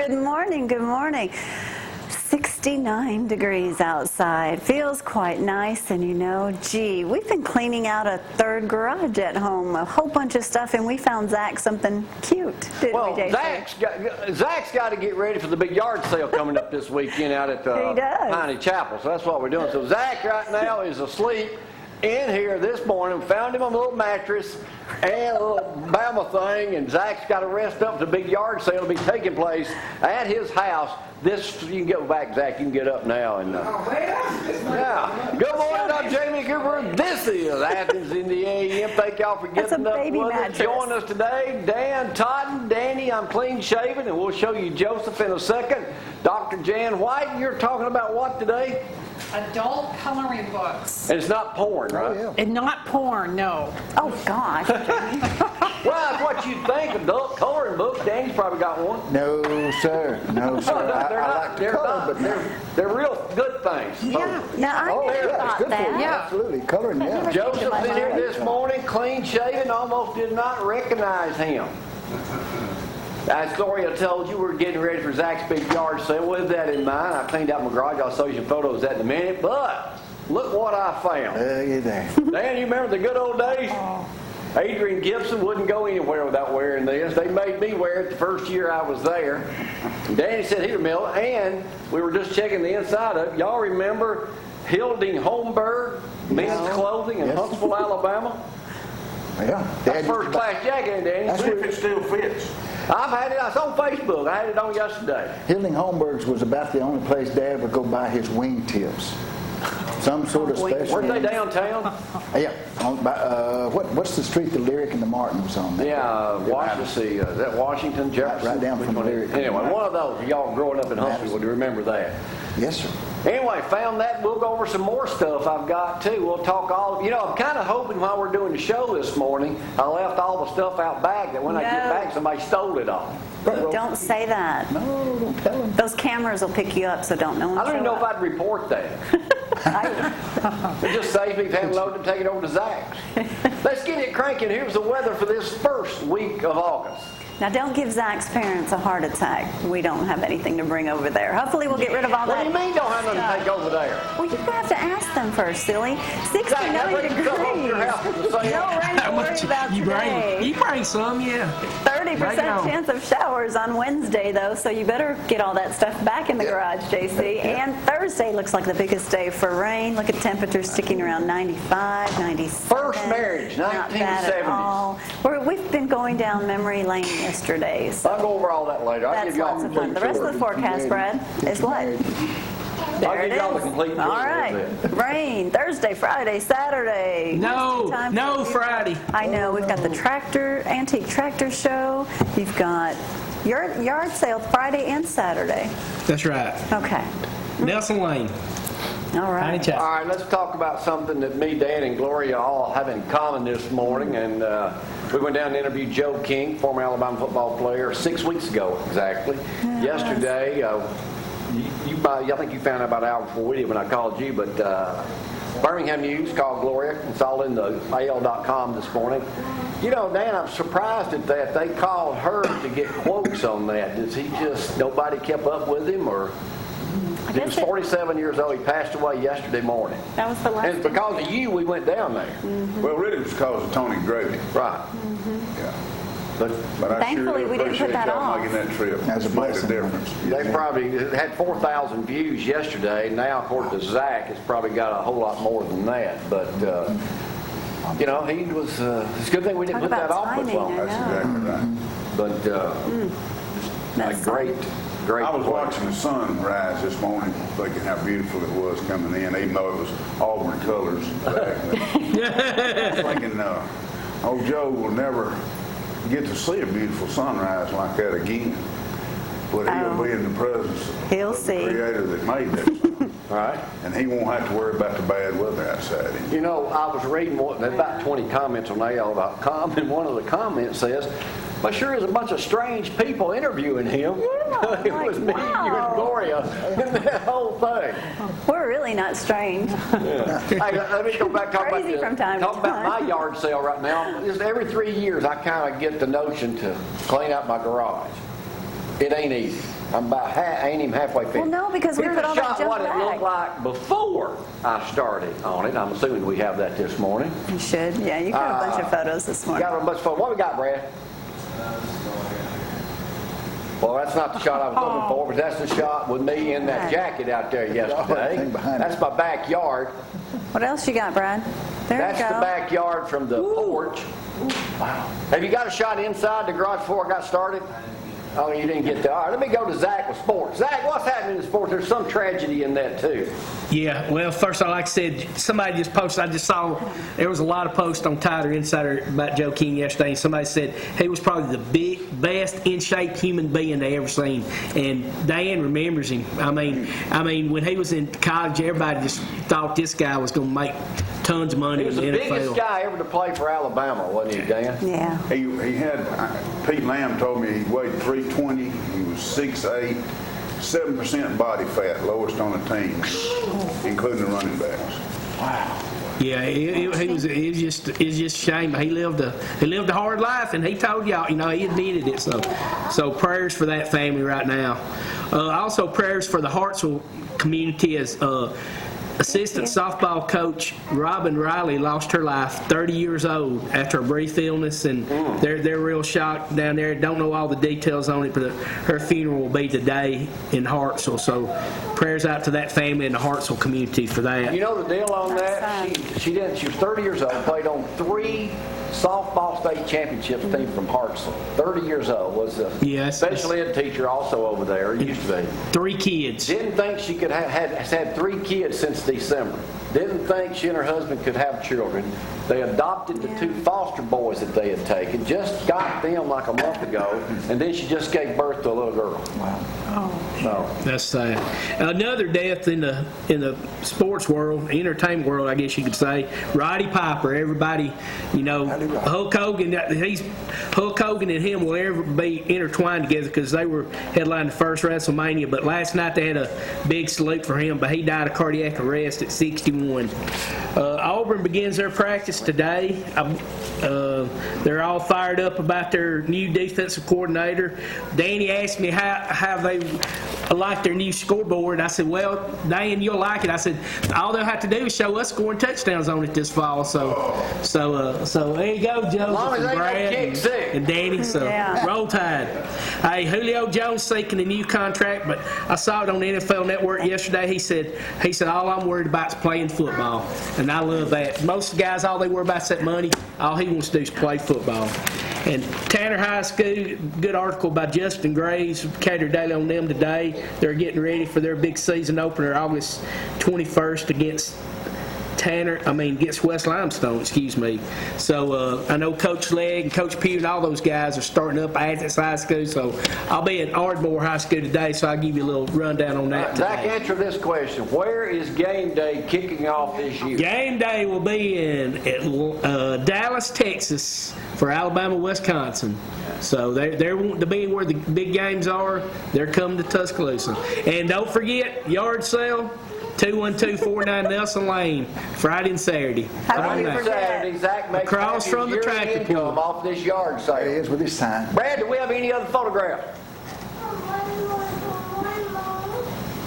Good morning, good morning. 69 degrees outside. Feels quite nice, and you know, gee, we've been cleaning out a third garage at home, a whole bunch of stuff, and we found Zach something cute, didn't we, JC? Zach's got to get ready for the big yard sale coming up this weekend out at Piney Chapel, so that's what we're doing. So Zach right now is asleep in here this morning. Found him on a little mattress and a little Bama thing, and Zach's got to rest up. The big yard sale will be taking place at his house. You can go back, Zach. You can get up now. And yeah. Good morning, I'm Jamie Cooper. This is Athens in the AM. Thank y'all for getting up with us. Join us today. Dan, Totten, Danny, I'm clean shaven, and we'll show you Joseph in a second. Dr. Jan White, you're talking about what today? Adult coloring books. And it's not porn, right? Oh, yeah. And not porn, no. Oh, gosh. Well, that's what you'd think, adult coloring book. Danny's probably got one. No, sir. No, sir. They're real good things. Yeah. Now, I never thought that. Yeah. Absolutely. Coloring, yeah. Joseph's in here this morning, clean shaven, almost did not recognize him. As Gloria told you, we're getting ready for Zach's big yard sale. With that in mind, I cleaned out my garage. I'll show you some photos of that in a minute. But look what I found. Look at that. Dan, you remember the good old days? Adrian Gibson wouldn't go anywhere without wearing this. They made me wear it the first year I was there. And Danny said he'd mill it, and we were just checking the inside of it. Y'all remember Hilding Holmberg men's clothing in Huntsville, Alabama? Yeah. That's first class jacket, Danny. That's if it still fits. I've had it. It's on Facebook. I had it on yesterday. Hilding Holmberg's was about the only place Dad would go buy his wingtips. Some sort of special. Weren't they downtown? Yeah. What's the street the Lyric and the Martin was on? Yeah, Washington. Is that Washington, Jefferson? Right down from the Lyric. Anyway, one of those. Y'all growing up in Huntsville would remember that. Yes, sir. Anyway, found that. We'll go over some more stuff I've got, too. We'll talk all... You know, I'm kind of hoping while we're doing the show this morning, I left all the stuff out back that when I get back, somebody stole it all. Don't say that. No, don't tell him. Those cameras will pick you up, so don't know. I don't even know if I'd report that. It just saves me having to load and take it over to Zack's. Let's get it cranking. Here's the weather for this first week of August. Now, don't give Zach's parents a heart attack. We don't have anything to bring over there. Hopefully, we'll get rid of all that. What do you mean don't have nothing to take over there? Well, you have to ask them first, silly. 69 degrees. No rain to worry about today. You bring some, yeah. 30% chance of showers on Wednesday, though, so you better get all that stuff back in the garage, JC. And Thursday looks like the biggest day for rain. Look at temperatures sticking around 95, 97. First marriage, 1970s. Not bad at all. We've been going down memory lane yesterday. So I'll go over all that later. That's lots of fun. The rest of the forecast, Brad, is what? There it is. All right. Rain Thursday, Friday, Saturday. No, Friday. I know. We've got the antique tractor show. You've got your yard sale Friday and Saturday. That's right. Okay. Nelson Lane. All right. All right, let's talk about something that me, Dan, and Gloria all have in common this morning. And we went down to interview Joe King, former Alabama football player, 6 weeks ago exactly. Yesterday, I think you found out about an hour before we did when I called you, but Birmingham News called Gloria. It's all in the AL.com this morning. You know, Dan, I'm surprised at that. They called her to get quotes on that. Nobody kept up with him, or... He was 47 years old. He passed away yesterday morning. That was the last. And it's because of you we went down there. Mm-hmm. Well, really, it was because of Tony Gravy. Right. Mm-hmm. Yeah. But I Thankfully, sure we didn't put that off. Making that trip. That's made a difference. They probably had 4,000 views yesterday. Now, according to Zack, it's probably got a whole lot more than that. But, you know, he was. It's a good thing we didn't put that off with long. That's exactly right. But a great. I was watching the sun rise this morning, thinking how beautiful it was coming in, even though it was Auburn colors. I was thinking, old Joe will never get to see a beautiful sunrise like that again. But he'll be in the presence of the Creator that made that. Right. And he won't have to worry about the bad weather outside. You know, I was reading about 20 comments on AL.com, and one of the comments says, "Well, sure is a bunch of strange people interviewing him." Yeah, it was me, you, and Gloria, and that whole thing. We're really not strange. Yeah. Hey, let me go back talk about my yard sale right now. Just every 3 years, I kind of get the notion to clean out my garage. It ain't easy. I'm about ain't even halfway finished. Well, no, because we Here's put a all that shot junk what it looked back. like before I started on it. I'm assuming we have that this morning. You should. Yeah, you got a bunch of photos this morning. Got a bunch of fun. What we got, Brad? Well, that's not the shot I was looking for, but that's the shot with me in that jacket out there yesterday. thing behind That's my backyard. What else you got, Brad? There That's you go. the backyard from the porch. Wow. Have you got a shot inside the garage before I got started? Oh, you didn't get that. All right, let me go to Zack with sports. Zack, what's happening in sports? There's some tragedy in that, too. Yeah, well, first of all, like I said, somebody just posted, I just saw, there was a lot of posts on Tiger Insider about Joe King yesterday, and somebody said he was probably the best in-shape human being they ever seen, and Diane remembers him. I mean, when he was in college, everybody just thought this guy was going to make tons of money He was in the the NFL. biggest guy ever to play for Alabama, wasn't he, Dan? Yeah. He had, Pete Lamb told me he weighed 320, he was 6'8", 7% body fat, lowest on the team, including the running backs. Yeah, it was just a shame. He lived a hard life, and he told y'all, he admitted it. So prayers for that family right now. Also prayers for the Hartsville community as assistant softball coach Robin Riley lost her life, 30 years old, after a brief illness, and they're real shocked down there. Don't know all the details on it, but her funeral will be today in Hartsville. So prayers out to that family and the Hartsville community for that. You know the deal on that? She was 30 years old, played on 3 softball state championships team from Hartsville. 30 years old, was a special ed teacher also over there, used to be. 3 kids. Didn't think she could has had 3 kids since December. Didn't think she and her husband could have children. They adopted the 2 foster boys that they had taken, just got them like a month ago, and then she just gave birth to a little girl. Wow. So. That's sad. Another death in the sports world, entertainment world, I guess you could say. Roddy Piper. Everybody, Hulk Hogan. Hulk Hogan and him will ever be intertwined together because they were headlining the first WrestleMania. But last night they had a big salute for him. But he died of cardiac arrest at 61. Auburn begins their practice today. They're all fired up about their new defensive coordinator. Danny asked me how they like their new scoreboard. I said, well, Dan, you'll like it. I said, all they'll have to do is show us scoring touchdowns on it this fall. So there you go, Joe. As long as they don't kick sick. And Danny. So roll tide. Hey, Julio Jones seeking a new contract, but I saw it on the NFL Network yesterday. He said all I'm worried about is playing football, and I love that. Most of the guys, all they worry about is that money. All he wants to do is play football. And Tanner High School, good article by Justin Graves, Cater Daily on them today. They're getting ready for their big season opener August 21st against West Limestone, So I know Coach Legg and Coach Pugh and all those guys are starting up at Athens High School. So I'll be at Ardmore High School today, so I'll give you a little rundown on that today. Zach, answer this question. Where is game day kicking off this year? Game day will be in Dallas, Texas for Alabama, Wisconsin. So they're wanting to be where the big games are. They're coming to Tuscaloosa. And don't forget, yard sale, 21249 Nelson Lane, Friday and Saturday. Saturday, Zach makes across from the tractor income off this yard sale. There he is with his sign. Brad, do we have any other photographs?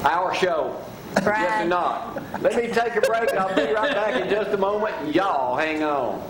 Our show. Brad. Yes or not. Let me take a break. I'll be right back in just a moment. Y'all hang on.